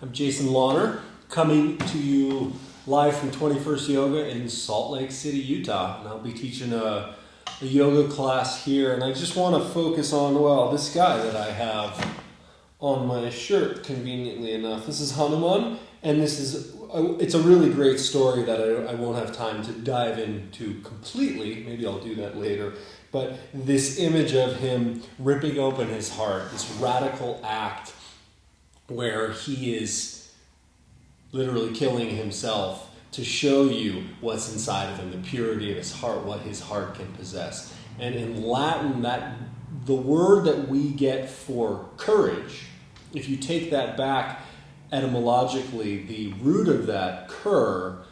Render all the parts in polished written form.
I'm Jason Lawner, coming to you live from 21st Yoga in Salt Lake City, Utah. And I'll be teaching a yoga class here. And I just want to focus on, well, this guy that I have on my shirt, conveniently enough. This is Hanuman, and it's a really great story that I won't have time to dive into completely. Maybe I'll do that later. But this image of him ripping open his heart, this radical act where he is literally killing himself to show you what's inside of him, the purity of his heart, what his heart can possess. And in Latin, the word that we get for courage, if you take that back etymologically, the root of that cur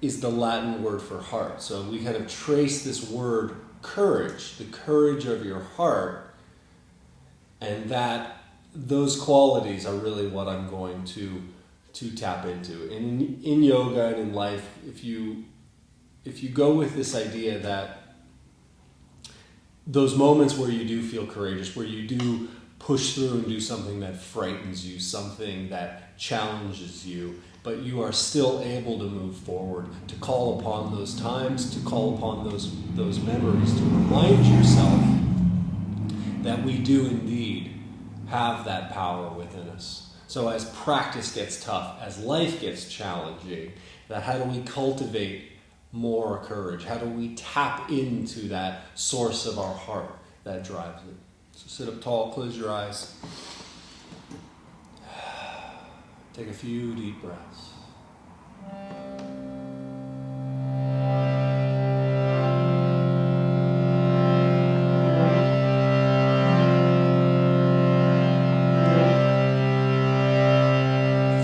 is the Latin word for heart. So we kind of trace this word courage, the courage of your heart, and those qualities are really what I'm going to tap into. And in yoga and in life, if you go with this idea that those moments where you do feel courageous, where you do push through and do something that frightens you, something that challenges you, but you are still able to move forward, to call upon those times, to call upon those memories, to remind yourself that we do indeed have that power within us. So as practice gets tough, as life gets challenging, how do we cultivate more courage? How do we tap into that source of our heart that drives it? So sit up tall, close your eyes. Take a few deep breaths.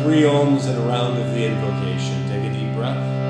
Three ohms and a round of the invocation. Take a deep breath. '"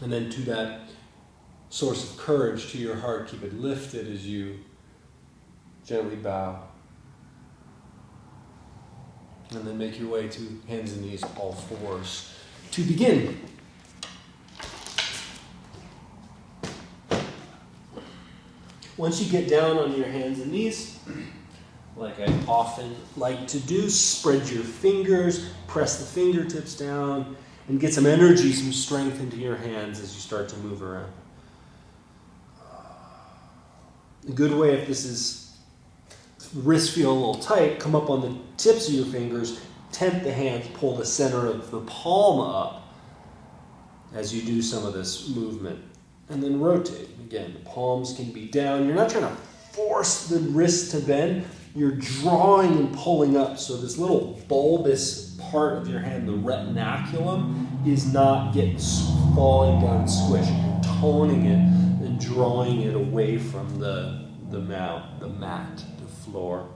And then to that source of courage, to your heart, keep it lifted as you gently bow. And then make your way to hands and knees, all fours, to begin. Once you get down on your hands and knees, like I often like to do, spread your fingers, press the fingertips down, and get some energy, some strength into your hands as you start to move around. A good way, if wrists feel a little tight, come up on the tips of your fingers, tent the hands, pull the center of the palm up as you do some of this movement. And then rotate. Again, the palms can be down. You're not trying to force the wrist to bend. You're drawing and pulling up. So this little bulbous part of your hand, the retinaculum, is not falling down and squishing. You're toning it and drawing it away from the mat, the floor.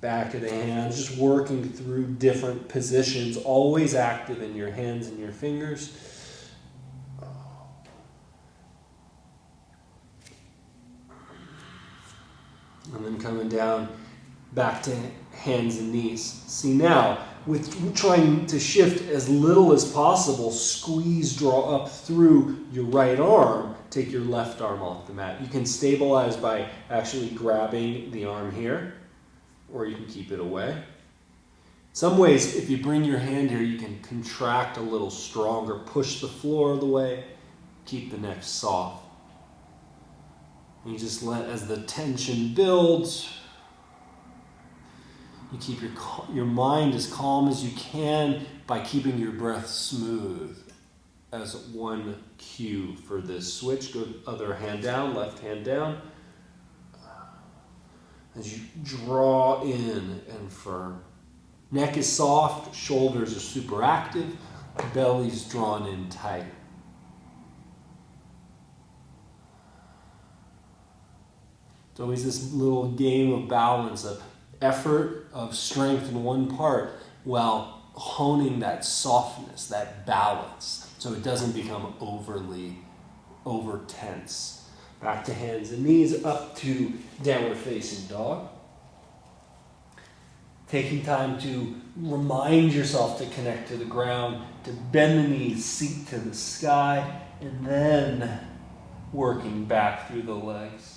Back of the hands, just working through different positions, always active in your hands and your fingers. And then coming down back to hands and knees. See now, with trying to shift as little as possible, squeeze, draw up through your right arm, take your left arm off the mat. You can stabilize by actually grabbing the arm here, or you can keep it away. Some ways, if you bring your hand here, you can contract a little stronger, push the floor of the way, keep the neck soft. And you just let, as the tension builds, you keep your mind as calm as you can by keeping your breath smooth. As one cue for this switch, go other hand down, left hand down. As you draw in and firm. Neck is soft, shoulders are super active, belly's drawn in tight. It's always this little game of balance, of effort, of strength in one part, while honing that softness, that balance, so it doesn't become overly over tense. Back to hands and knees, up to downward facing dog. Taking time to remind yourself to connect to the ground, to bend the knees, seat to the sky, and then working back through the legs.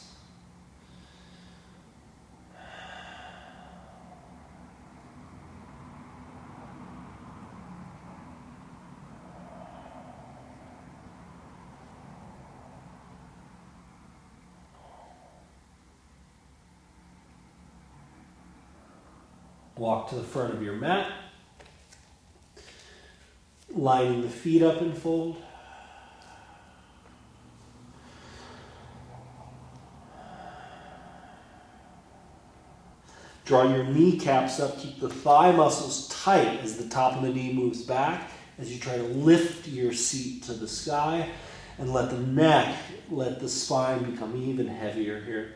Walk to the front of your mat, lining the feet up and fold. Draw your kneecaps up, keep the thigh muscles tight as the top of the knee moves back, as you try to lift your seat to the sky, and let the neck, let the spine become even heavier here.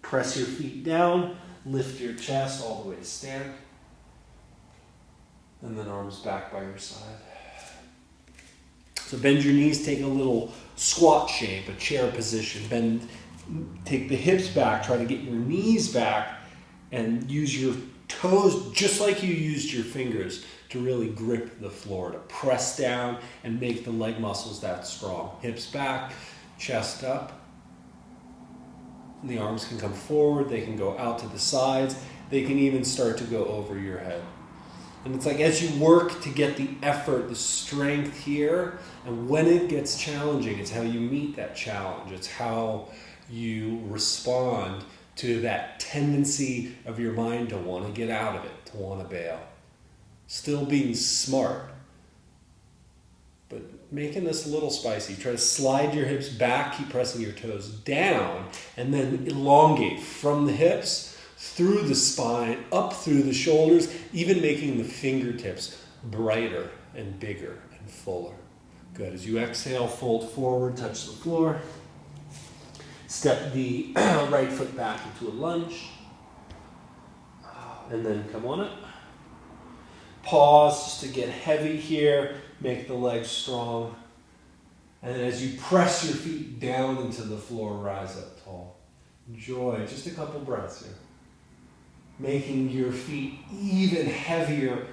Press your feet down. Lift your chest all the way to stand. And then arms back by your side. So bend your knees, take a little squat shape, a chair position. Take the hips back, try to get your knees back, and use your toes just like you used your fingers to really grip the floor, to press down and make the leg muscles that strong. Hips back, chest up. The arms can come forward, they can go out to the sides, they can even start to go over your head. And it's like as you work to get the effort, the strength here, and when it gets challenging, it's how you meet that challenge. It's how you respond to that tendency of your mind to want to get out of it, to want to bail. Still being smart, but making this a little spicy. Try to slide your hips back, keep pressing your toes down, and then elongate from the hips, through the spine, up through the shoulders, even making the fingertips brighter and bigger and fuller. Good. As you exhale, fold forward, touch the floor. Step the right foot back into a lunge. And then come on up. Pause just to get heavy here. Make the legs strong. And then as you press your feet down into the floor, rise up tall. Enjoy just a couple breaths here. Making your feet even heavier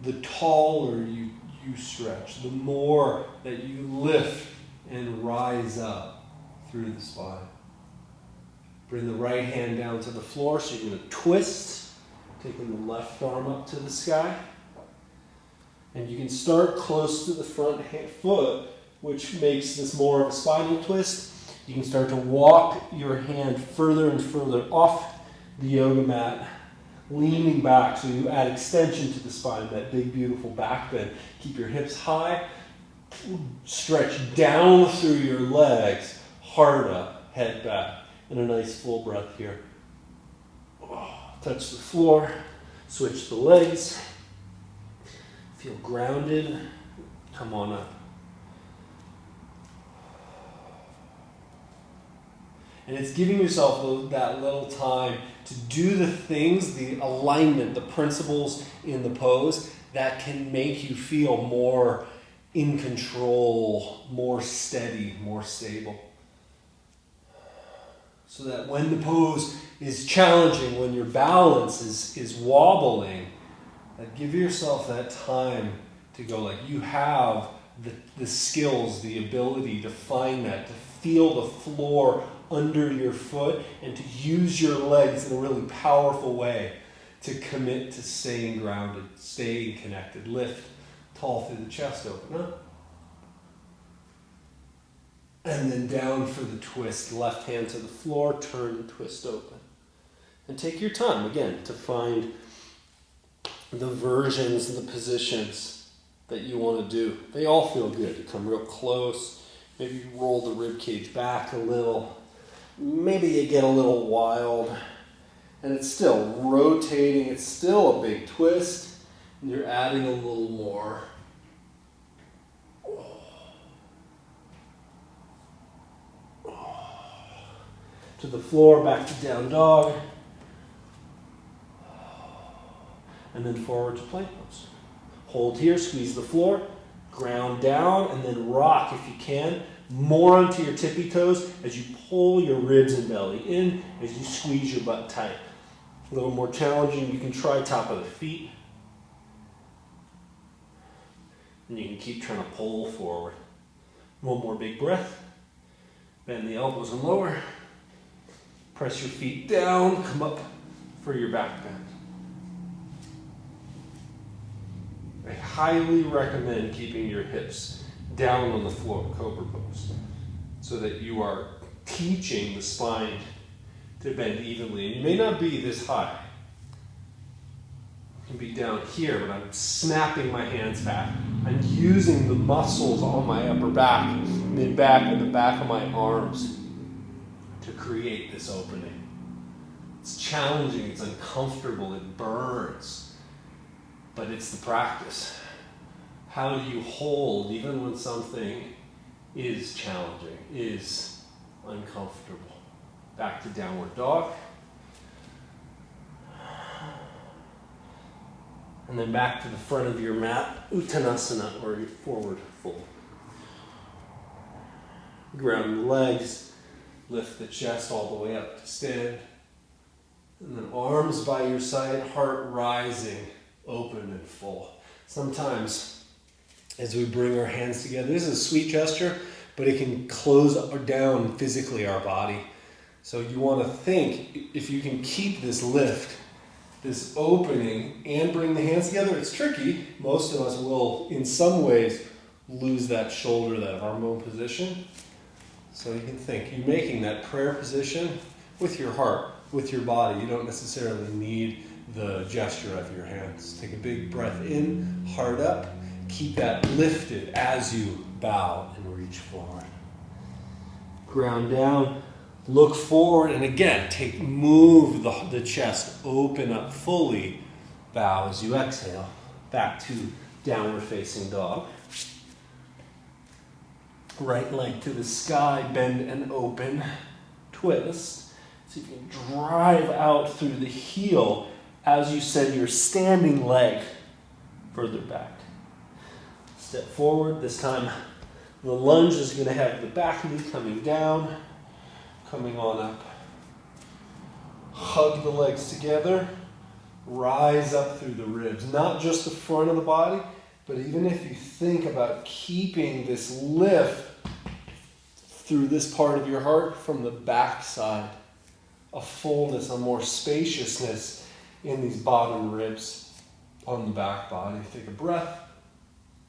the taller you stretch, the more that you lift and rise up through the spine. Bring the right hand down to the floor, so you're going to twist, taking the left arm up to the sky. And you can start close to the front foot, which makes this more of a spinal twist. You can start to walk your hand further and further off the yoga mat, leaning back, so you add extension to the spine, that big, beautiful back bend. Keep your hips high, stretch down through your legs, heart up, head back, and a nice full breath here. Touch the floor, switch the legs, feel grounded, come on up. And it's giving yourself that little time to do the things, the alignment, the principles in the pose that can make you feel more in control, more steady, more stable. So that when the pose is challenging, when your balance is wobbling, give yourself that time to go, like you have the skills, the ability to find that, to feel the floor under your foot and to use your legs in a really powerful way to commit to staying grounded, staying connected. Lift tall through the chest, open up. And then down for the twist. Left hand to the floor, turn and twist open. And take your time, again, to find the versions and the positions that you want to do. They all feel good. You come real close. Maybe you roll the rib cage back a little. Maybe you get a little wild. And it's still rotating. It's still a big twist. And you're adding a little more. To the floor, back to down dog. And then forward to plank pose. Hold here, squeeze the floor, ground down, and then rock if you can. More onto your tippy toes as you pull your ribs and belly in, as you squeeze your butt tight. A little more challenging, you can try top of the feet. And you can keep trying to pull forward. One more big breath. Bend the elbows and lower. Press your feet down, come up for your back bend. I highly recommend keeping your hips down on the floor, Cobra Pose, so that you are teaching the spine to bend evenly. And you may not be this high. You can be down here, but I'm snapping my hands back. I'm using the muscles on my upper back, mid-back, and the back of my arms to create this opening. It's challenging, it's uncomfortable, it burns, but it's the practice. How do you hold even when something is challenging, is uncomfortable? Back to downward dog. And then back to the front of your mat, Uttanasana, or your forward fold. Ground the legs, lift the chest all the way up to stand. And then arms by your side, heart rising, open and full. Sometimes, as we bring our hands together, this is a sweet gesture, but it can close down physically our body. So you want to think, if you can keep this lift, this opening, and bring the hands together, it's tricky. Most of us will, in some ways, lose that shoulder, that arm bone position. So you can think, you're making that prayer position with your heart, with your body. You don't necessarily need the gesture of your hands. Take a big breath in, heart up. Keep that lifted as you bow and reach forward. Ground down, look forward, and again, move the chest, open up fully. Bow as you exhale. Back to downward facing dog. Right leg to the sky, bend and open. Twist. See if you can drive out through the heel as you send your standing leg further back. Step forward. This time the lunge is going to have the back knee coming down, coming on up. Hug the legs together. Rise up through the ribs. Not just the front of the body, but even if you think about keeping this lift through this part of your heart from the back side, a fullness, a more spaciousness in these bottom ribs on the back body. Take a breath.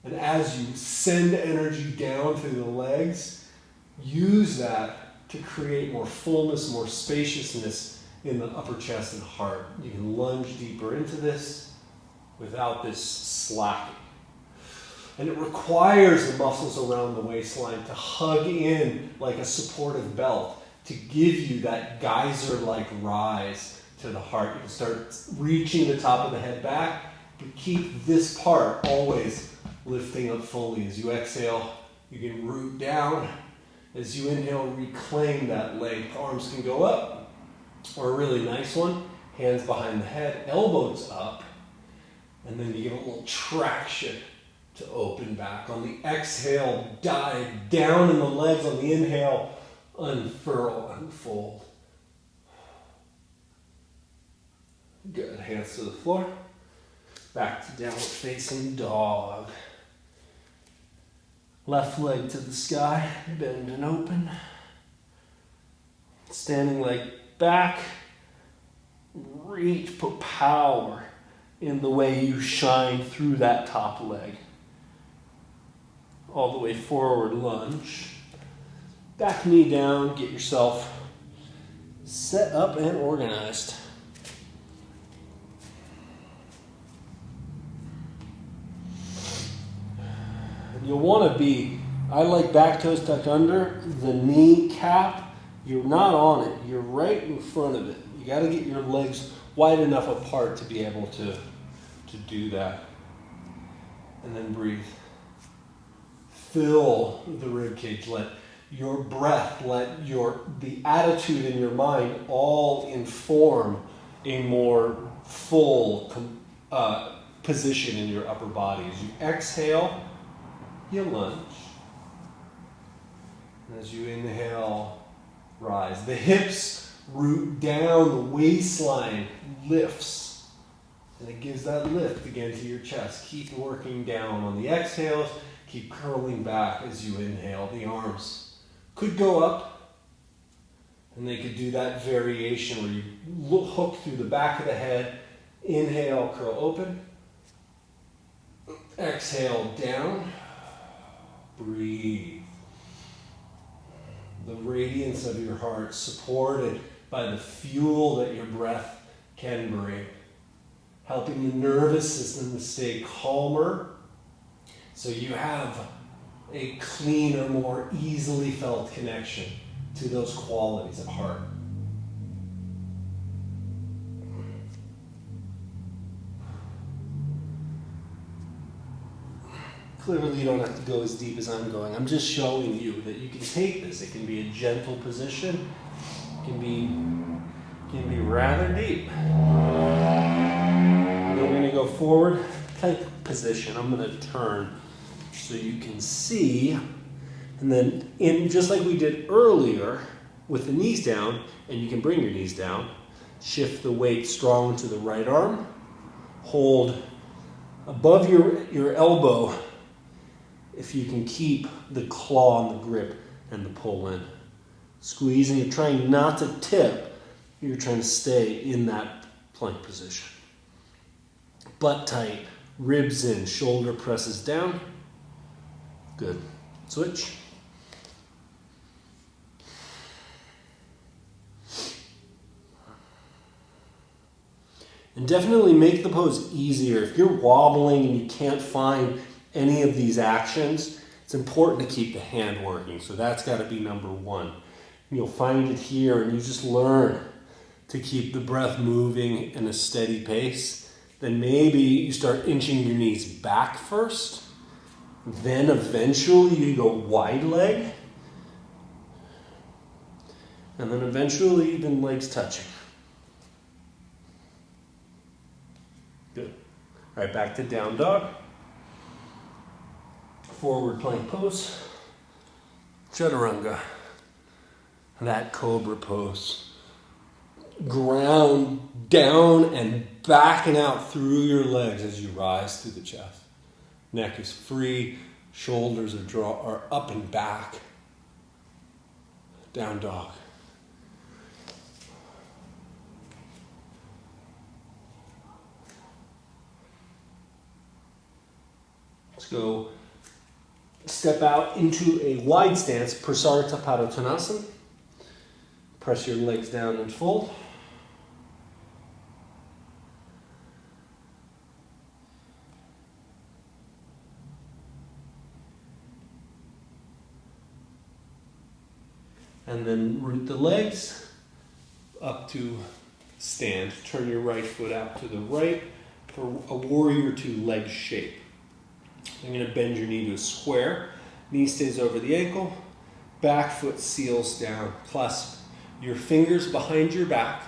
And as you send energy down through the legs, use that to create more fullness, more spaciousness in the upper chest and heart. You can lunge deeper into this without this slacking. And it requires the muscles around the waistline to hug in like a supportive belt to give you that geyser-like rise to the heart. You can start reaching the top of the head back, but keep this part always lifting up fully. As you exhale, you can root down, As you inhale, reclaim that leg. Arms can go up, or a really nice one, hands behind the head, elbows up, and then you give a little traction to open back. On the exhale, dive down in the legs. On the inhale, unfurl, unfold. Good, hands to the floor. Back to downward facing dog. Left leg to the sky, bend and open. Standing leg back. Reach, put power in the way you shine through that top leg. All the way forward, lunge. Back knee down, get yourself set up and organized. You'll want to be, I like back toes tucked under, the knee cap, you're not on it, you're right in front of it. You got to get your legs wide enough apart to be able to do that. And then breathe. Fill the rib cage, let your breath, let the attitude in your mind all inform a more full position in your upper body. As you exhale, you lunge. And as you inhale, rise. The hips root down, the waistline lifts. And it gives that lift again to your chest. Keep working down on the exhales. Keep curling back as you inhale. The arms could go up. And they could do that variation where you hook through the back of the head. Inhale, curl open. Exhale, down. Breathe. The radiance of your heart supported by the fuel that your breath can bring. Helping the nervous system to stay calmer so you have a cleaner, more easily felt connection to those qualities of heart. Clearly you don't have to go as deep as I'm going. I'm just showing you that you can take this. It can be a gentle position. It can be rather deep. And then we're going to go forward, plank position. I'm going to turn so you can see. And then just like we did earlier with the knees down, and you can bring your knees down, shift the weight strong to the right arm. Hold above your elbow. If you can keep the claw and the grip and the pull in. Squeeze, and you're trying not to tip. You're trying to stay in that plank position. Butt tight, ribs in, shoulder presses down. Good. Switch. And definitely make the pose easier. If you're wobbling and you can't find any of these actions, it's important to keep the hand working. So that's got to be number one. You'll find it here, and you just learn to keep the breath moving in a steady pace. Then maybe you start inching your knees back first. Then eventually you go wide leg. And then eventually even legs touching. Good. All right, back to down dog. Forward plank pose, chaturanga, that cobra pose. Ground down and backing out through your legs as you rise through the chest. Neck is free, shoulders are up and back. Down dog. Let's go. Step out into a wide stance, Prasarita Padottanasana. Press your legs down and fold. And then root the legs up to stand. Turn your right foot out to the right for a warrior two leg shape. I'm going to bend your knee to a square. Knee stays over the ankle. Back foot seals down. Clasp your fingers behind your back.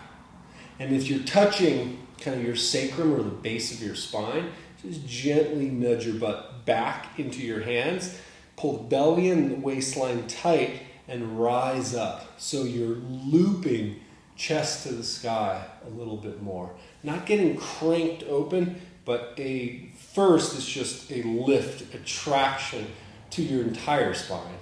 And if you're touching kind of your sacrum or the base of your spine, just gently nudge your butt back into your hands. Pull the belly and the waistline tight and rise up. So you're looping chest to the sky a little bit more. Not getting cranked open, but first it's just a lift, a traction to your entire spine.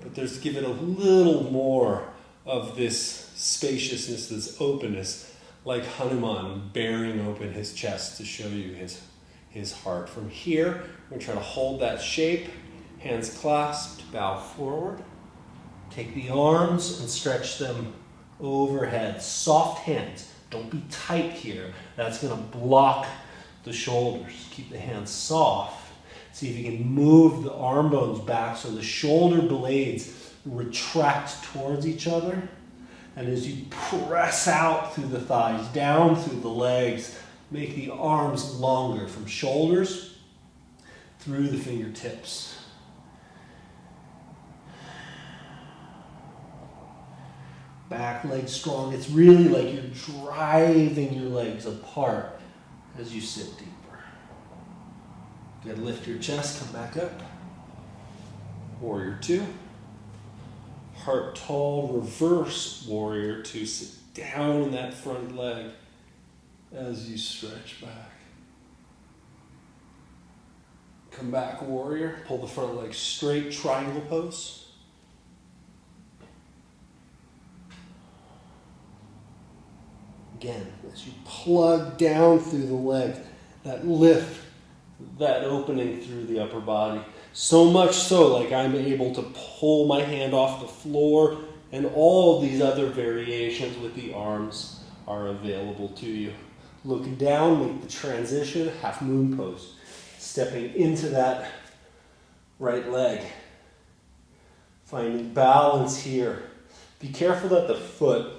But give it a little more of this spaciousness, this openness, like Hanuman bearing open his chest to show you his heart. From here, we're going to try to hold that shape, hands clasped, bow forward. Take the arms and stretch them overhead. Soft hands. Don't be tight here. That's going to block the shoulders. Keep the hands soft. See if you can move the arm bones back so the shoulder blades retract towards each other. And as you press out through the thighs, down through the legs, make the arms longer from shoulders through the fingertips. Back leg strong. It's really like you're driving your legs apart as you sit deeper. Good, lift your chest, come back up. Warrior two. Heart tall, reverse warrior two. Sit down in that front leg as you stretch back. Come back, warrior. Pull the front leg straight, triangle pose. Again, as you plug down through the legs, that lift, that opening through the upper body. So much so, like I'm able to pull my hand off the floor, and all of these other variations with the arms are available to you. Look down, make the transition, half moon pose. Stepping into that right leg. Finding balance here. Be careful that the foot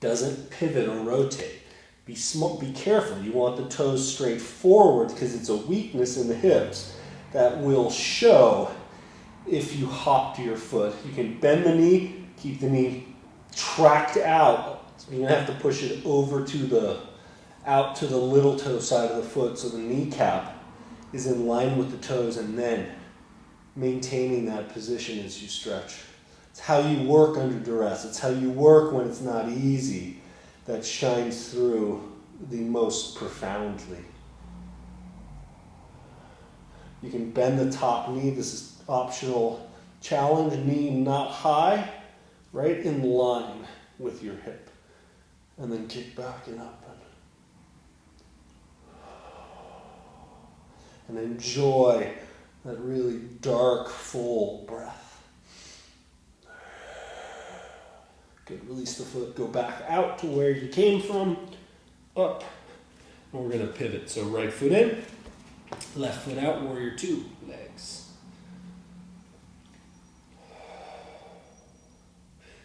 doesn't pivot or rotate. Be careful. You want the toes straight forward because it's a weakness in the hips that will show if you hop to your foot. You can bend the knee, keep the knee tracked out. So you're going to have to push it over out to the little toe side of the foot so the kneecap is in line with the toes, and then maintaining that position as you stretch. It's how you work under duress. It's how you work when it's not easy that shines through the most profoundly. You can bend the top knee. This is optional challenge. Knee not high, right in line with your hip. And then kick back and up. And enjoy that really dark, full breath. Good, release the foot, go back out to where you came from, up, and we're going to pivot. So right foot in, left foot out, warrior two, legs.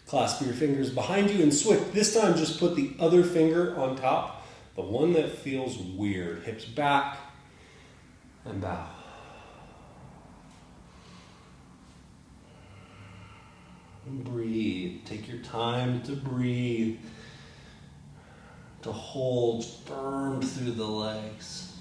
Clasp your fingers behind you and switch. This time just put the other finger on top, the one that feels weird. Hips back and bow. Breathe. Take your time to breathe, to hold firm through the legs.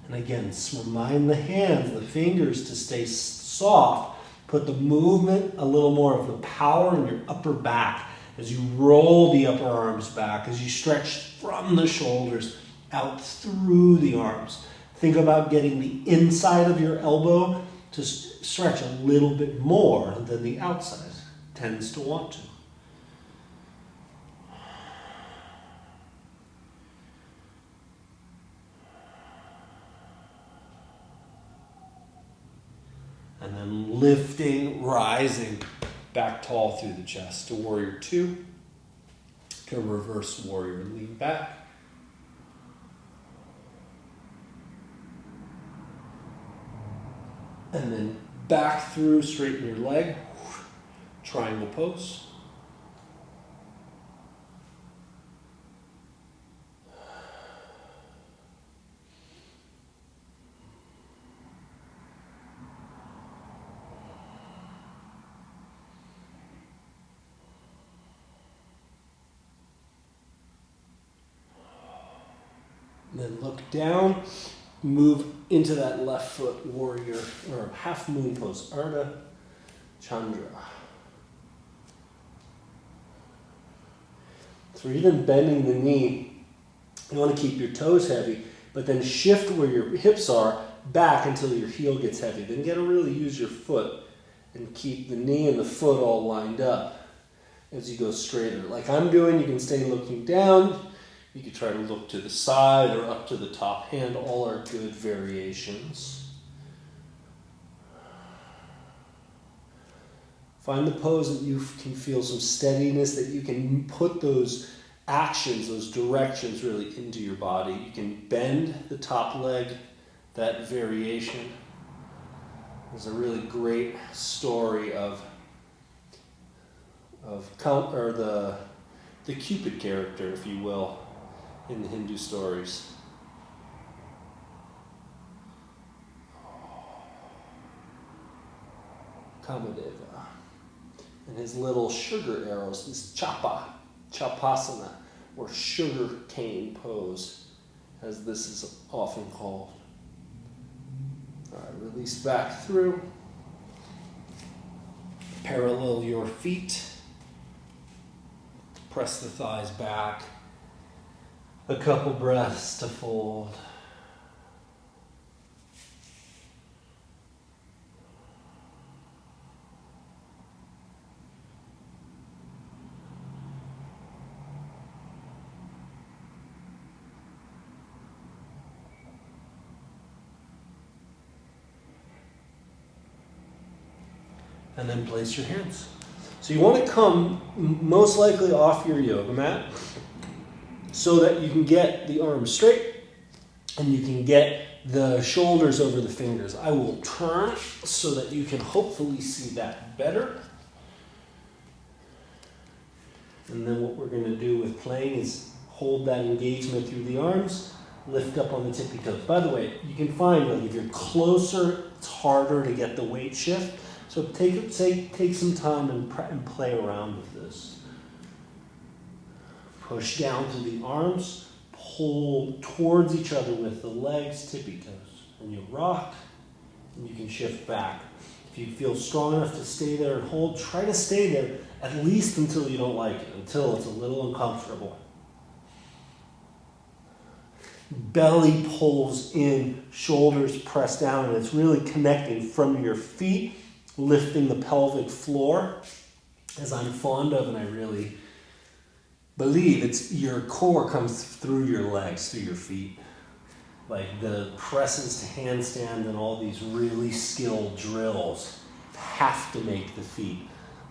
And again, remind the hands, the fingers to stay soft. Put the movement, a little more of the power in your upper back as you roll the upper arms back, as you stretch from the shoulders out through the arms. Think about getting the inside of your elbow to stretch a little bit more than the outside tends to want to. And then lifting, rising back tall through the chest to warrior two, to reverse warrior, lean back. And then back through, straighten your leg, triangle pose. And then look down, move into that left foot warrior or half moon pose, Ardha Chandra. So even bending the knee, you want to keep your toes heavy, but then shift where your hips are back until your heel gets heavy. Then you got to really use your foot and keep the knee and the foot all lined up as you go straighter. Like I'm doing, you can stay looking down. You can try to look to the side or up to the top hand. All are good variations. Find the pose that you can feel some steadiness, that you can put those actions, those directions really into your body. You can bend the top leg, that variation. There's a really great story of the Cupid character, if you will, in the Hindu stories. Kamadeva. And his little sugar arrows, this Chapasana, or sugar cane pose, as this is often called. All right, release back through. Parallel your feet. Press the thighs back. A couple breaths to fold. And then place your hands. So you want to come most likely off your yoga mat so that you can get the arms straight and you can get the shoulders over the fingers. I will turn so that you can hopefully see that better. And then what we're going to do with playing is hold that engagement through the arms, lift up on the tippy toes. By the way, you can find that if you're closer, it's harder to get the weight shift. So take some time and play around with this. Push down through the arms, pull towards each other with the legs, tippy toes. And you rock, and you can shift back. If you feel strong enough to stay there and hold, try to stay there at least until you don't like it, until it's a little uncomfortable. Belly pulls in, shoulders press down, and it's really connecting from your feet, lifting the pelvic floor, as I'm fond of, and I really believe it's your core comes through your legs, through your feet. Like the presses to handstand and all these really skilled drills have to make the feet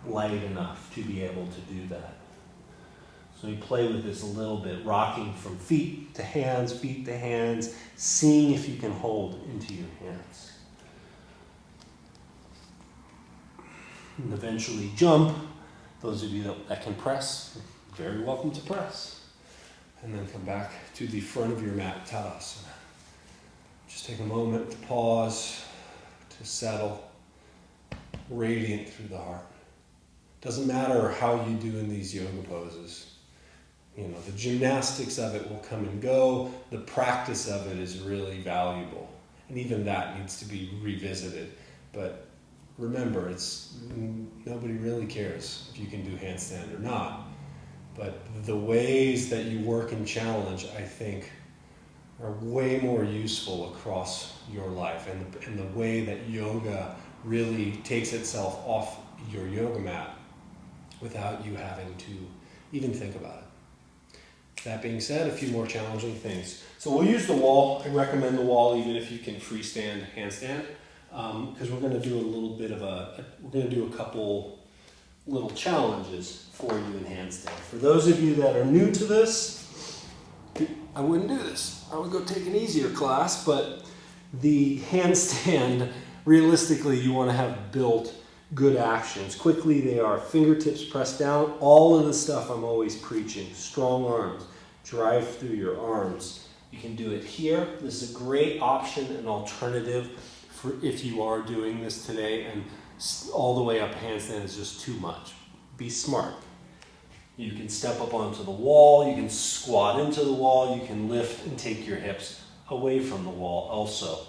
light enough to be able to do that. So we play with this a little bit, rocking from feet to hands, seeing if you can hold into your hands. And eventually jump. Those of you that can press, very welcome to press. And then come back to the front of your mat, Tadasana. Just take a moment to pause, to settle, radiant through the heart. Doesn't matter how you do in these yoga poses. You know, the gymnastics of it will come and go. The practice of it is really valuable. And even that needs to be revisited. But remember, nobody really cares if you can do handstand or not. But the ways that you work and challenge, I think, are way more useful across your life. And the way that yoga really takes itself off your yoga mat without you having to even think about it. That being said, a few more challenging things. So we'll use the wall. I recommend the wall even if you can freestand handstand. Because we're going to do a couple little challenges for you in handstand. For those of you that are new to this, I wouldn't do this. I would go take an easier class, but the handstand, realistically, you want to have built good actions. Quickly, they are fingertips pressed down, all of the stuff I'm always preaching, strong arms, drive through your arms. You can do it here. This is a great option, an alternative for if you are doing this today and all the way up handstand is just too much. Be smart. You can step up onto the wall, you can squat into the wall, you can lift and take your hips away from the wall also.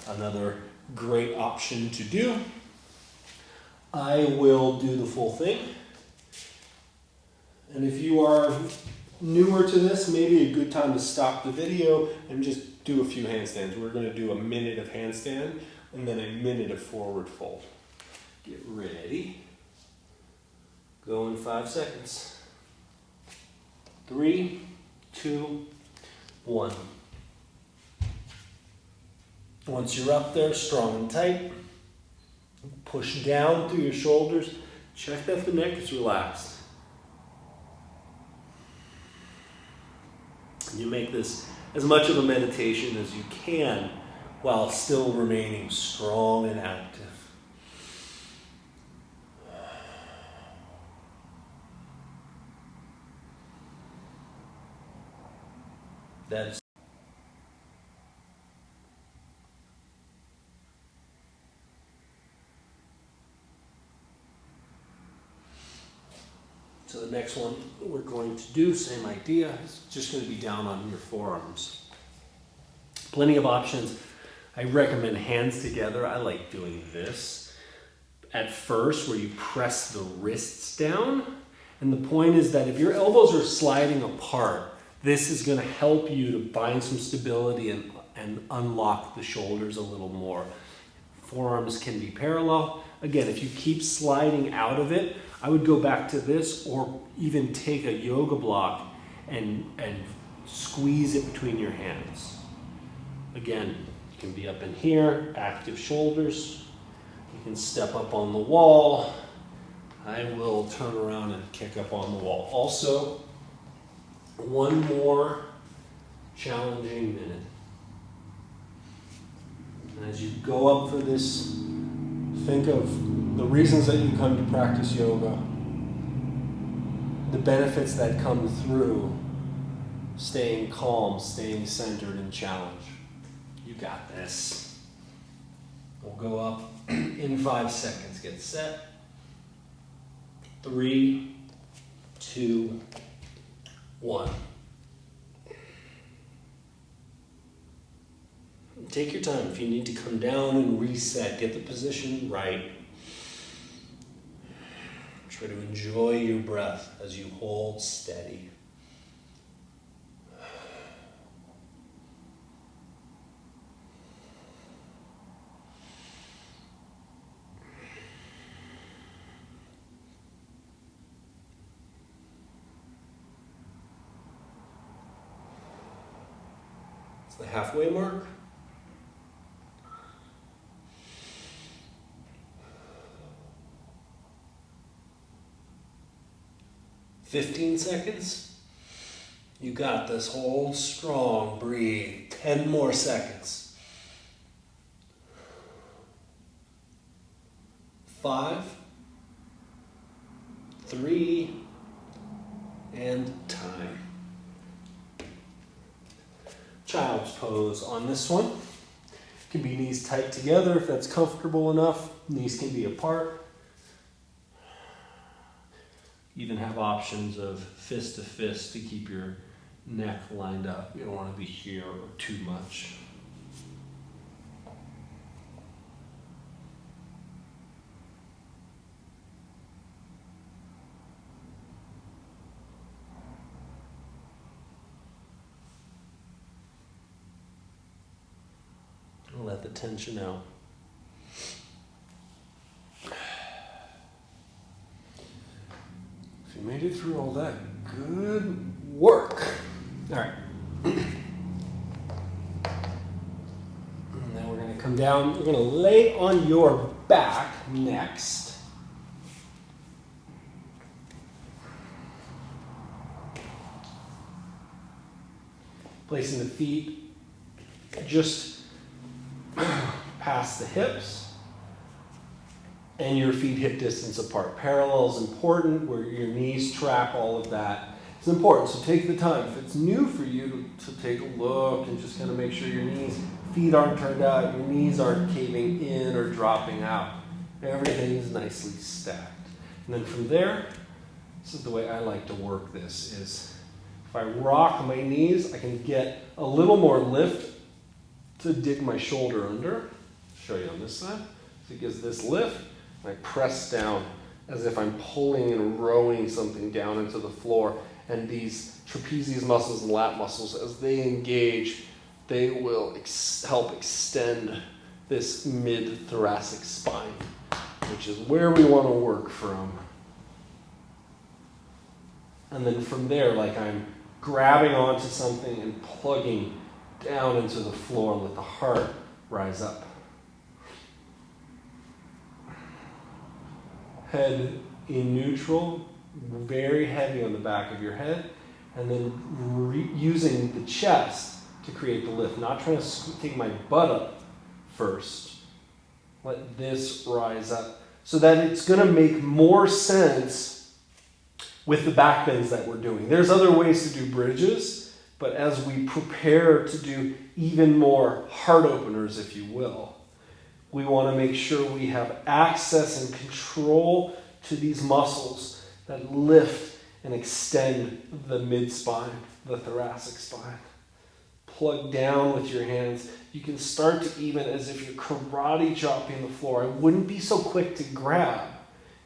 Another great option to do. I will do the full thing. And if you are newer to this, maybe a good time to stop the video and just do a few handstands. We're going to do a minute of handstand and then a minute of forward fold. Get ready. Go in 5 seconds. 3, 2, 1. Once you're up there, strong and tight, push down through your shoulders. Check that the neck is relaxed. You make this as much of a meditation as you can while still remaining strong and active. That's so the next one we're going to do, same idea, it's just going to be down on your forearms. Plenty of options. I recommend hands together. I like doing this at first where you press the wrists down. And the point is that if your elbows are sliding apart, this is going to help you to find some stability and unlock the shoulders a little more. Forearms can be parallel. Again, if you keep sliding out of it, I would go back to this or even take a yoga block and squeeze it between your hands. Again, you can be up in here, active shoulders. You can step up on the wall. I will turn around and kick up on the wall. Also, one more challenging minute. And as you go up for this, think of the reasons that you come to practice yoga, the benefits that come through staying calm, staying centered and challenged. You got this. We'll go up in 5 seconds. Get set. 3, 2, 1. Take your time. If you need to come down and reset, get the position right. Try to enjoy your breath as you hold steady. It's the halfway mark. "15 seconds. You got this. Hold strong. Breathe. 10 more seconds. 5, 3, and time. Child's pose on this one. Can be knees tight together if that's comfortable enough. Knees can be apart. Even have options of fist to fist to keep your neck lined up. You don't want to be here or too much. Let the tension out. If you made it through all that, good work. All right. And then we're going to come down. We're going to lay on your back next. Placing the feet just past the hips. And your feet hip distance apart. Parallel is important, where your knees track all of that. It's important, so take the time. If it's new for you to take a look and just kind of make sure your feet aren't turned out, your knees aren't caving in or dropping out. Everything is nicely stacked. And then from there, This is the way I like to work this, is if I rock my knees, I can get a little more lift to dig my shoulder under. I'll show you on this side. So it gives this lift, and I press down as if I'm pulling and rowing something down into the floor. And these trapezius muscles and lat muscles, as they engage, they will help extend this mid-thoracic spine, which is where we want to work from. And then from there, like I'm grabbing onto something and plugging down into the floor, let the heart rise up. Head in neutral, very heavy on the back of your head, and then using the chest to create the lift. Not trying to take my butt up first. Let this rise up so that it's going to make more sense with the back bends that we're doing. There's other ways to do bridges, but as we prepare to do even more heart openers, if you will, we want to make sure we have access and control to these muscles that lift and extend the mid-spine, the thoracic spine. Plug down with your hands. You can start to even as if you're karate chopping the floor. I wouldn't be so quick to grab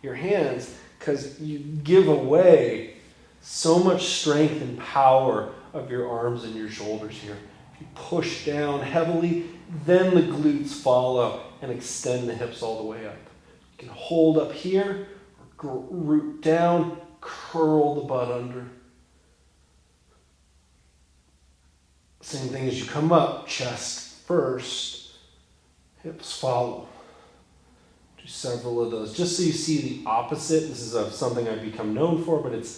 your hands because you give away so much strength and power of your arms and your shoulders here. If you push down heavily, then the glutes follow and extend the hips all the way up. You can hold up here, or root down, curl the butt under. Same thing as you come up, chest first, hips follow. Do several of those, just so you see the opposite. This is something I've become known for, but it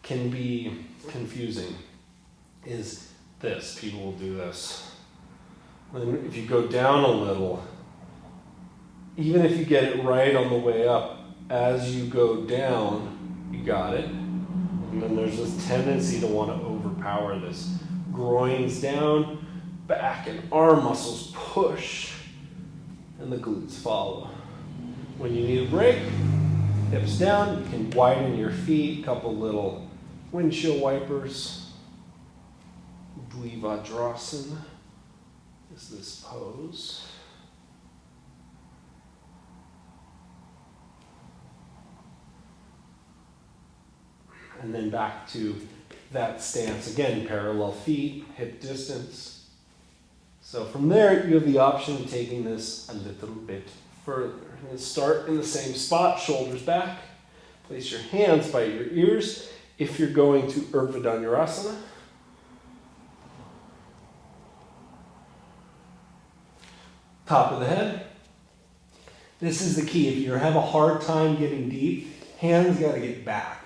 can be confusing, is this. People will do this. Then if you go down a little, even if you get it right on the way up, as you go down, you got it. And then there's this tendency to want to overpower this. Groins down, back and arm muscles push, and the glutes follow. When you need a break, hips down, you can widen your feet, couple little windshield wipers. Dvivadrasana is this pose. And then back to that stance. Again, parallel feet, hip distance. So from there, you have the option of taking this a little bit further. And start in the same spot, shoulders back. Place your hands by your ears if you're going to Urdhva Dhanurasana. Top of the head. This is the key. If you have a hard time getting deep, hands got to get back.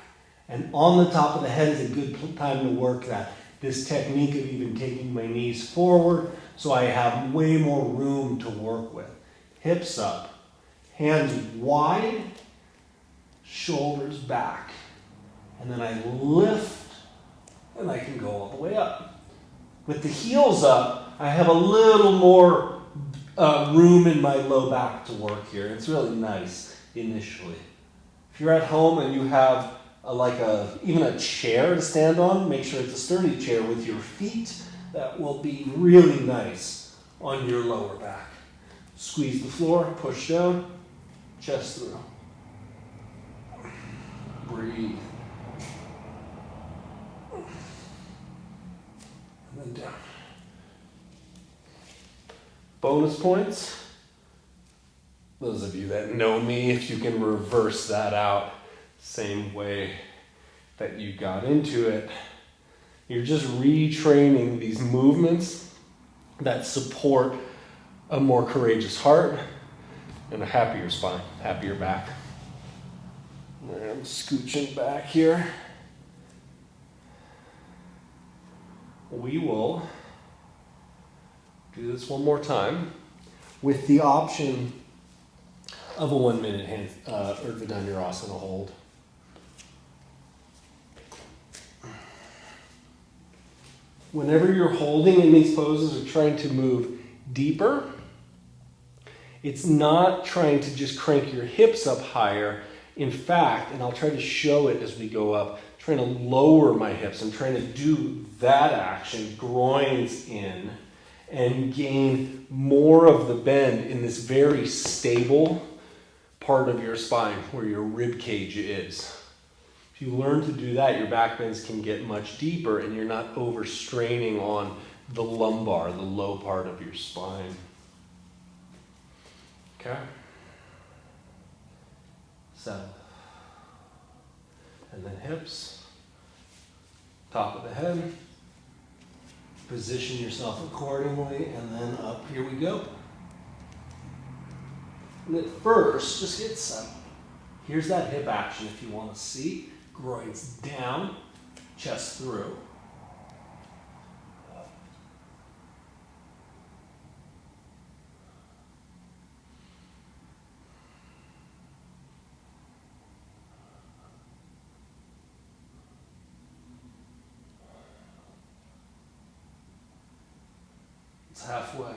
And on the top of the head is a good time to work that. This technique of even taking my knees forward so I have way more room to work with. Hips up, hands wide, shoulders back. And then I lift and I can go all the way up. With the heels up, I have a little more room in my low back to work here. It's really nice initially. If you're at home and you have even a chair to stand on, make sure it's a sturdy chair with your feet. That will be really nice on your lower back. Squeeze the floor, push down, chest through. Breathe. And then down. Bonus points. Those of you that know me, if you can reverse that out, same way that you got into it, you're just retraining these movements that support a more courageous heart and a happier spine, happier back. And I'm scooching back here. We will do this one more time with the option of a 1 minute hand Urdhva Dhanurasana hold. Whenever you're holding in these poses or trying to move deeper, it's not trying to just crank your hips up higher. In fact, and I'll try to show it as we go up, trying to lower my hips. I'm trying to do that action, groins in, and gain more of the bend in this very stable part of your spine where your rib cage is. If you learn to do that, your back bends can get much deeper and you're not overstraining on the lumbar, the low part of your spine. Okay? Settle. And then hips, top of the head. Position yourself accordingly, and then up, here we go. And at first, just get settled. Here's that hip action if you want to see. Groins down, chest through. It's halfway.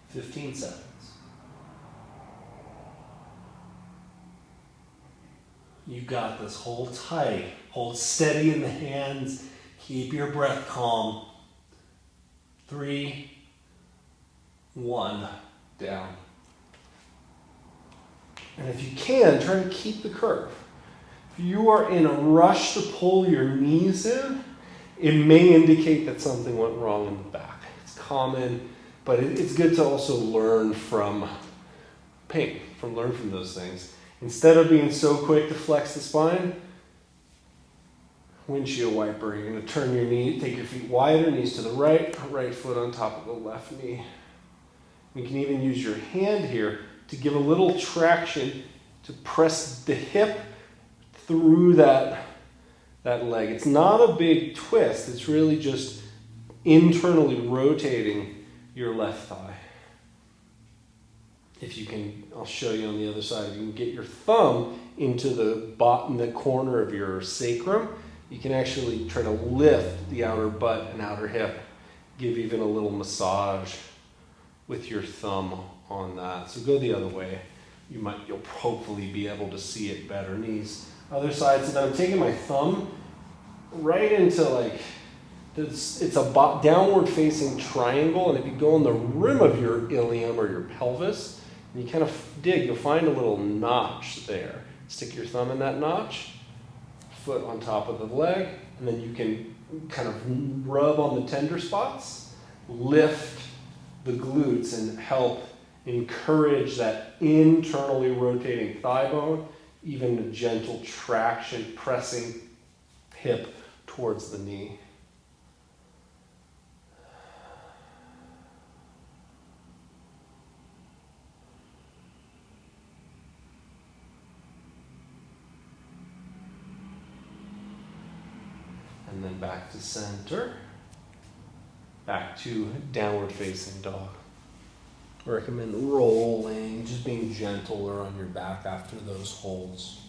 Fifteen seconds. You got this. Hold tight. Hold steady in the hands. Keep your breath calm. 3, 1, down. And if you can, try to keep the curve. If you are in a rush to pull your knees in, it may indicate that something went wrong in the back. It's common, but it's good to also learn from pain, learn from those things. Instead of being so quick to flex the spine, windshield wiper, you're going to turn your knee, take your feet wider, knees to the right foot on top of the left knee. You can even use your hand here to give a little traction to press the hip through that leg. It's not a big twist. It's really just internally rotating your left thigh. If you can, I'll show you on the other side. If you can get your thumb into the corner of your sacrum, you can actually try to lift the outer butt and outer hip. Give even a little massage with your thumb on that. So go the other way. You'll hopefully be able to see it better. Knees, other side. So then I'm taking my thumb right into it's a downward facing triangle, and if you go on the rim of your ilium or your pelvis, and you kind of dig, you'll find a little notch there. Stick your thumb in that notch, foot on top of the leg, and then you can kind of rub on the tender spots, lift the glutes and help encourage that internally rotating thigh bone, even a gentle traction, pressing hip towards the knee. And then back to center, back to downward facing dog. I recommend rolling, just being gentler on your back after those holds.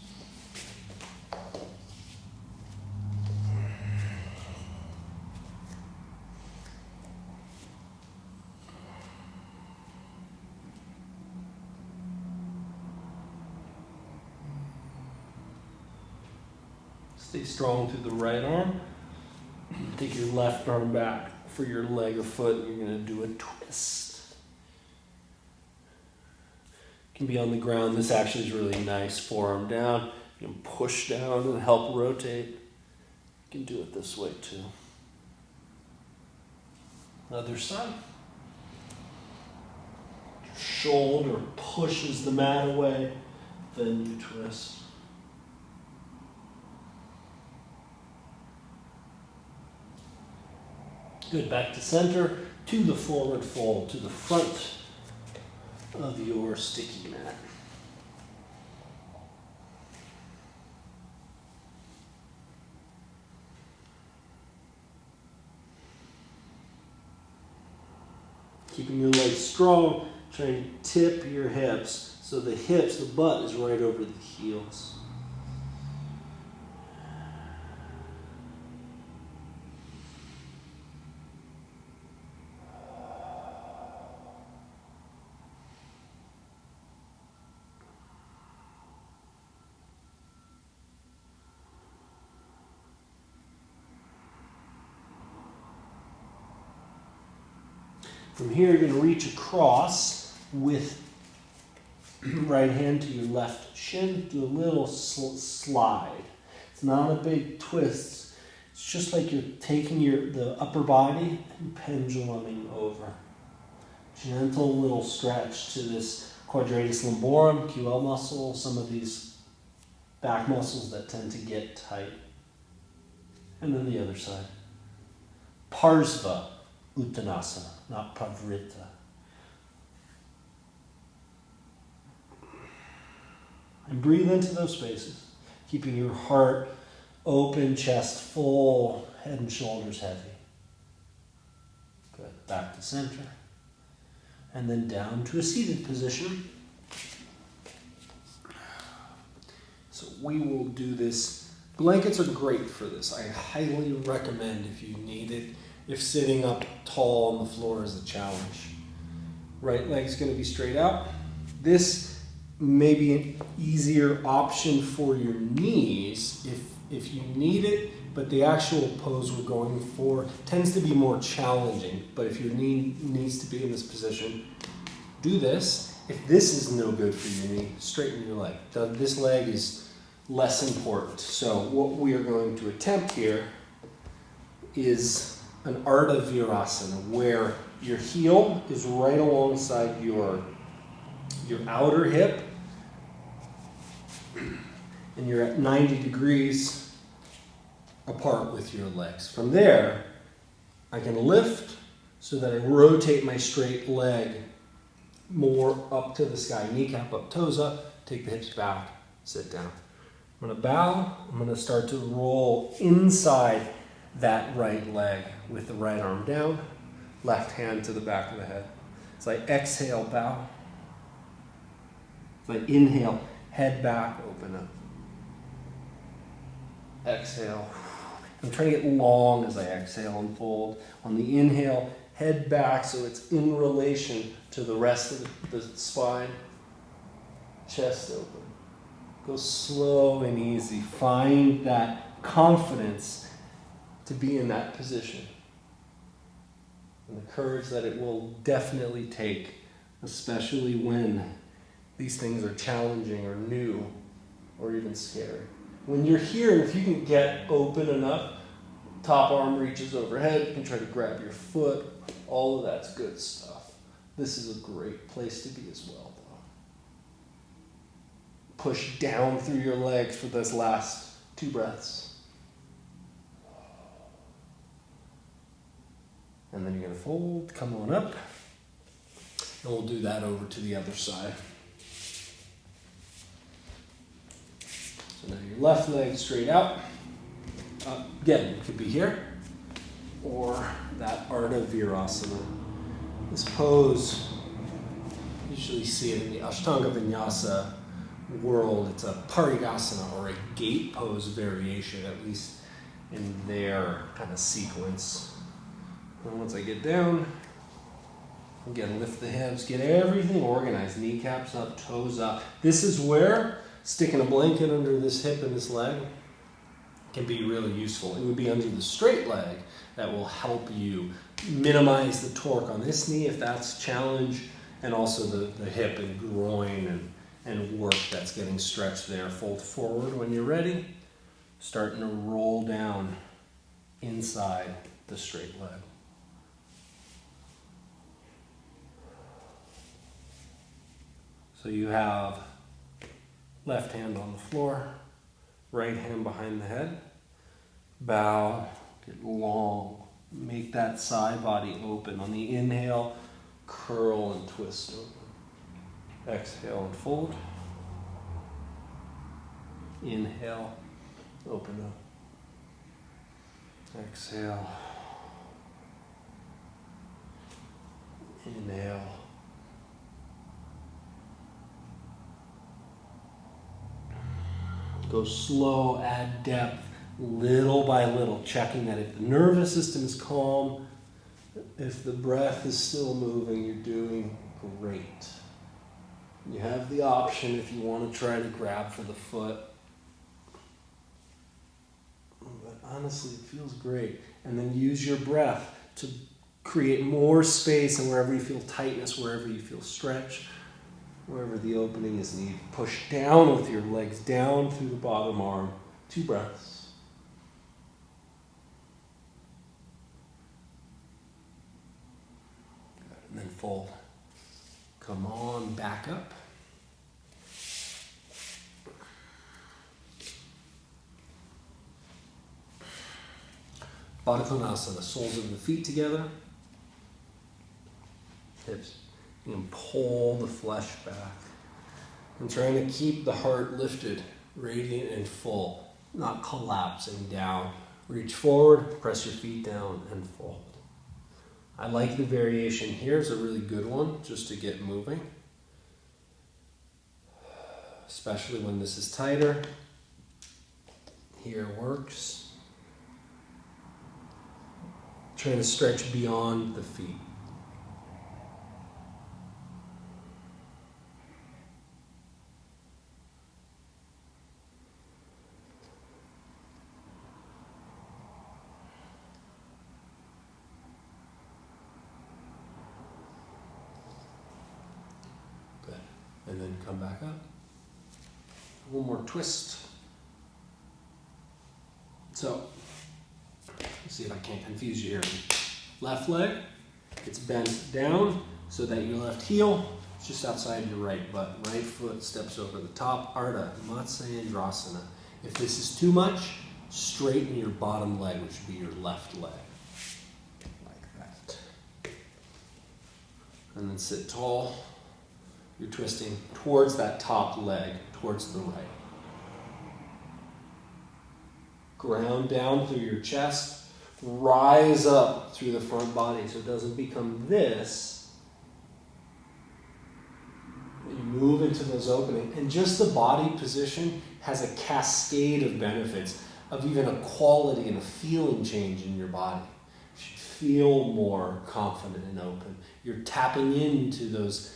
Stay strong through the right arm. Take your left arm back for your leg or foot. You're going to do a twist. You can be on the ground. This actually is really nice. Forearm down. You can push down and help rotate. You can do it this way too. Other side. Shoulder pushes the mat away. Then you twist. Good, back to center, to the forward fold, to the front of your sticky mat. Keeping your legs strong, trying to tip your hips so the hips, the butt is right over the heels. From here, you're going to reach across with right hand to your left shin, do a little slide. It's not a big twist. It's just like you're taking the upper body and penduluming over. Gentle little stretch to this quadratus lumborum, QL muscle, some of these back muscles that tend to get tight. And then the other side. Parsva Uttanasana, not Pavrita. And breathe into those spaces, keeping your heart open, chest full, head and shoulders heavy. Good. Back to center. And then down to a seated position. So we will do this. Blankets are great for this. I highly recommend if you need it, if sitting up tall on the floor is a challenge. Right leg's going to be straight out. This may be an easier option for your knees if you need it, but the actual pose we're going for tends to be more challenging. But if your knee needs to be in this position, do this. If this is no good for your knee, straighten your leg. This leg is less important. So what we are going to attempt here is an Ardha Virasana, where your heel is right alongside your outer hip, and you're at 90 degrees apart with your legs. From there, I can lift so that I rotate my straight leg more up to the sky. Kneecap up, toes up, take the hips back, sit down. I'm going to bow. I'm going to start to roll inside that right leg with the right arm down, left hand to the back of the head. As I exhale, bow. As I inhale, head back, open up. Exhale. I'm trying to get long as I exhale and fold. On the inhale, head back so it's in relation to the rest of the spine. Chest open. Go slow and easy. Find that confidence to be in that position. And the courage that it will definitely take, especially when these things are challenging or new or even scary. When you're here, if you can get open enough, top arm reaches overhead, you can try to grab your foot, all of that's good stuff. This is a great place to be as well, though. Push down through your legs for this last 2 breaths. And then you're going to fold, come on up, and we'll do that over to the other side. So now your left leg straight out. Again, it could be here, or that Ardha Virasana. This pose, you usually see it in the Ashtanga Vinyasa world. It's a Parigasana, or a gate pose variation, at least in their kind of sequence. And once I get down, again, lift the hips, get everything organized. Kneecaps up, toes up. This is where sticking a blanket under this hip and this leg can be really useful. It would be under the straight leg that will help you minimize the torque on this knee if that's a challenge, and also the hip and groin and work that's getting stretched there. Fold forward when you're ready, starting to roll down inside the straight leg. So you have left hand on the floor, right hand behind the head. Bow, get long. Make that side body open. On the inhale, curl and twist open. Exhale and fold. Inhale, open up. Exhale. Inhale. Go slow, add depth, little by little, checking that if the nervous system is calm, if the breath is still moving, you're doing great. You have the option if you want to try to grab for the foot. But honestly, it feels great. And then use your breath to create more space, and wherever you feel tightness, wherever you feel stretch, wherever the opening is needed, push down with your legs down through the bottom arm. 2 breaths. Good. And then fold. Come on, back up. Baddha Konasana, soles of the feet together. Hips. You can pull the flesh back. I'm trying to keep the heart lifted, radiant and full, not collapsing down. Reach forward, press your feet down, and fold. I like the variation here. It's a really good one just to get moving, especially when this is tighter. Here works. Trying to stretch beyond the feet. Good. And then come back up. One more twist. So, let's see if I can't confuse you here. Left leg, it's bent down so that your left heel is just outside your right butt. Right foot steps over the top. Ardha Matsyendrasana. If this is too much, straighten your bottom leg, which would be your left leg. Like that. And then sit tall. You're twisting towards that top leg, towards the right. Ground down through your chest. Rise up through the front body so it doesn't become this. You move into those openings. And just the body position has a cascade of benefits of even a quality and a feeling change in your body. You should feel more confident and open. You're tapping into those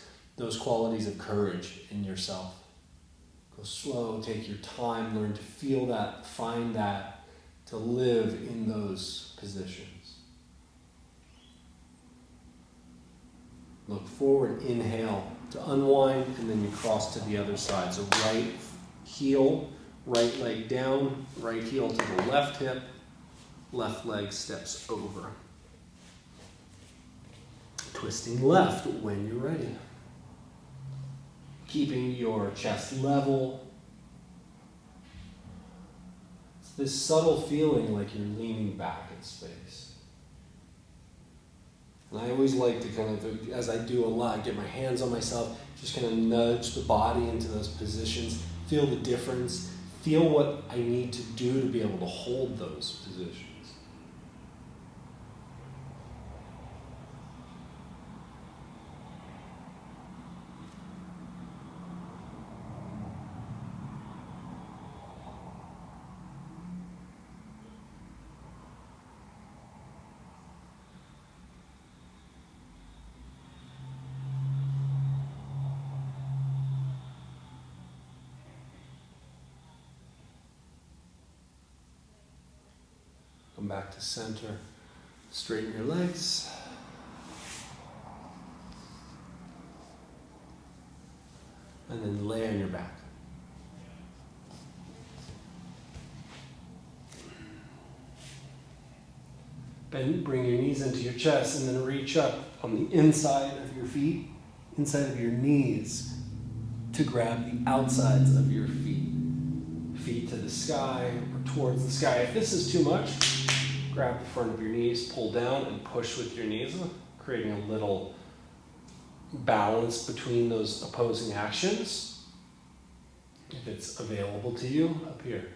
qualities of courage in yourself. Go slow, take your time, learn to feel that, find that, to live in those positions. Look forward, inhale to unwind, and then you cross to the other side. So right heel, right leg down, right heel to the left hip, left leg steps over. Twisting left when you're ready. Keeping your chest level. This subtle feeling like you're leaning back in space. And I always like to kind of, as I do a lot, get my hands on myself, just kind of nudge the body into those positions, feel the difference, feel what I need to do to be able to hold those positions. Come back to center. Straighten your legs. And then lay on your back. Bring your knees into your chest and then reach up on the inside of your feet, inside of your knees, to grab the outsides of your feet. Feet to the sky or towards the sky. If this is too much, grab the front of your knees, pull down and push with your knees, creating a little balance between those opposing actions. If it's available to you, up here.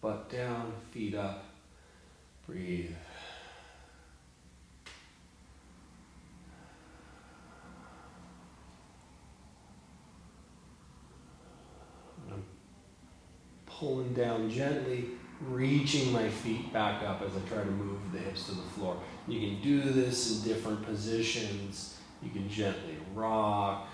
Butt down, feet up, breathe. Pulling down gently, reaching my feet back up as I try to move the hips to the floor. You can do this in different positions. You can gently rock.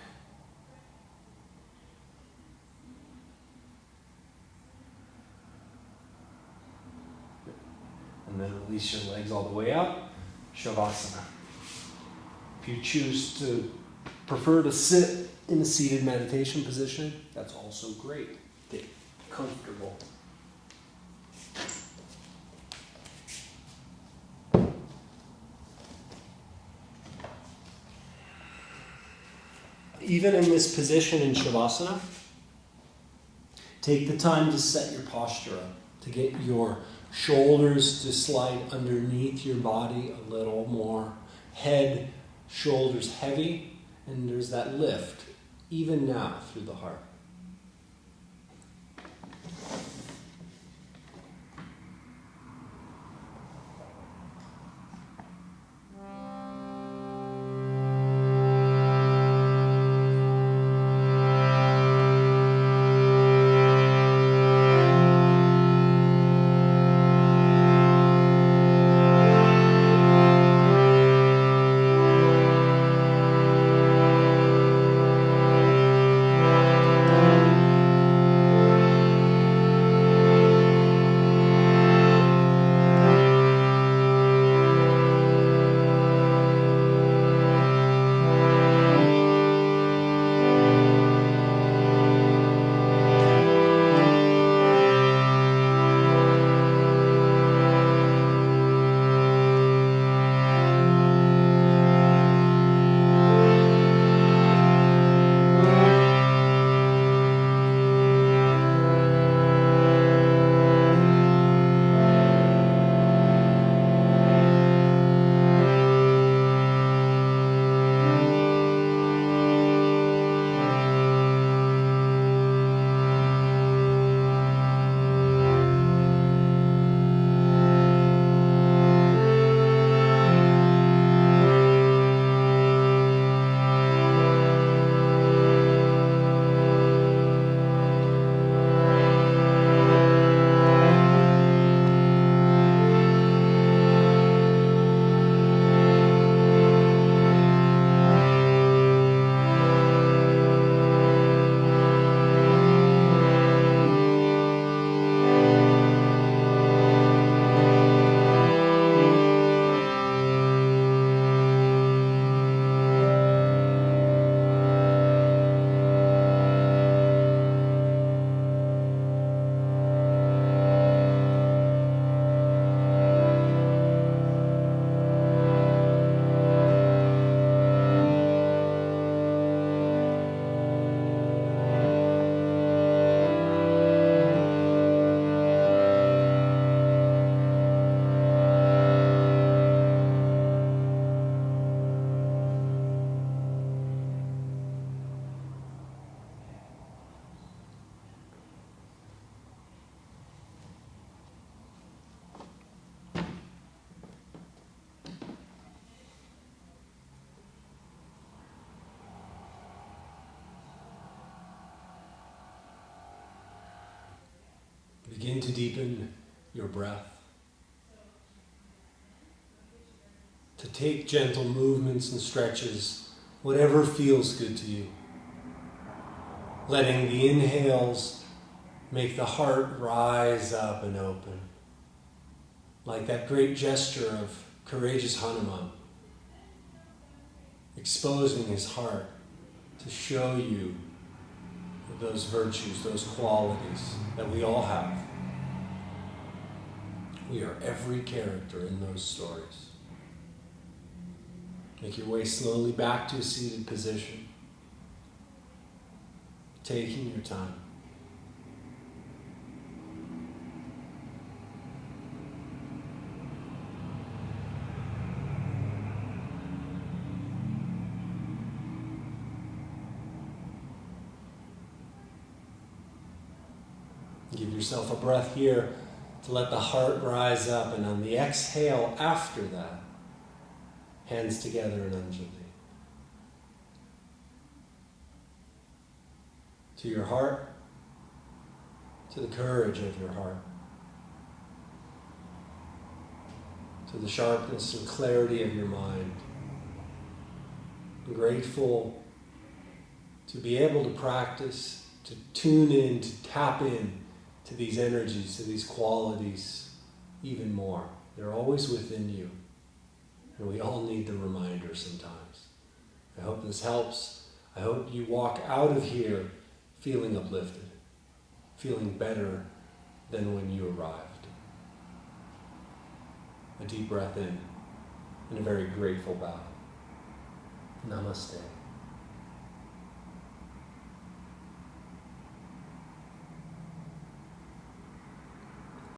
And then release your legs all the way up. Shavasana. If you choose to prefer to sit in a seated meditation position, that's also great. Get comfortable. Even in this position in Shavasana, take the time to set your posture up, to get your shoulders to slide underneath your body a little more. Head, shoulders heavy, and there's that lift, even now, through the heart. Begin to deepen your breath. To take gentle movements and stretches, whatever feels good to you. Letting the inhales make the heart rise up and open. Like that great gesture of courageous Hanuman, exposing his heart to show you those virtues, those qualities that we all have. We are every character in those stories. Make your way slowly back to a seated position, taking your time. Give yourself a breath here to let the heart rise up, and on the exhale after that, hands together in Anjali. To your heart, to the courage of your heart, to the sharpness and clarity of your mind. I'm grateful to be able to practice, to tune in, to tap in to these energies, to these qualities even more. They're always within you. And we all need the reminder sometimes. I hope this helps. I hope you walk out of here feeling uplifted, feeling better than when you arrived. A deep breath in and a very grateful bow. Namaste.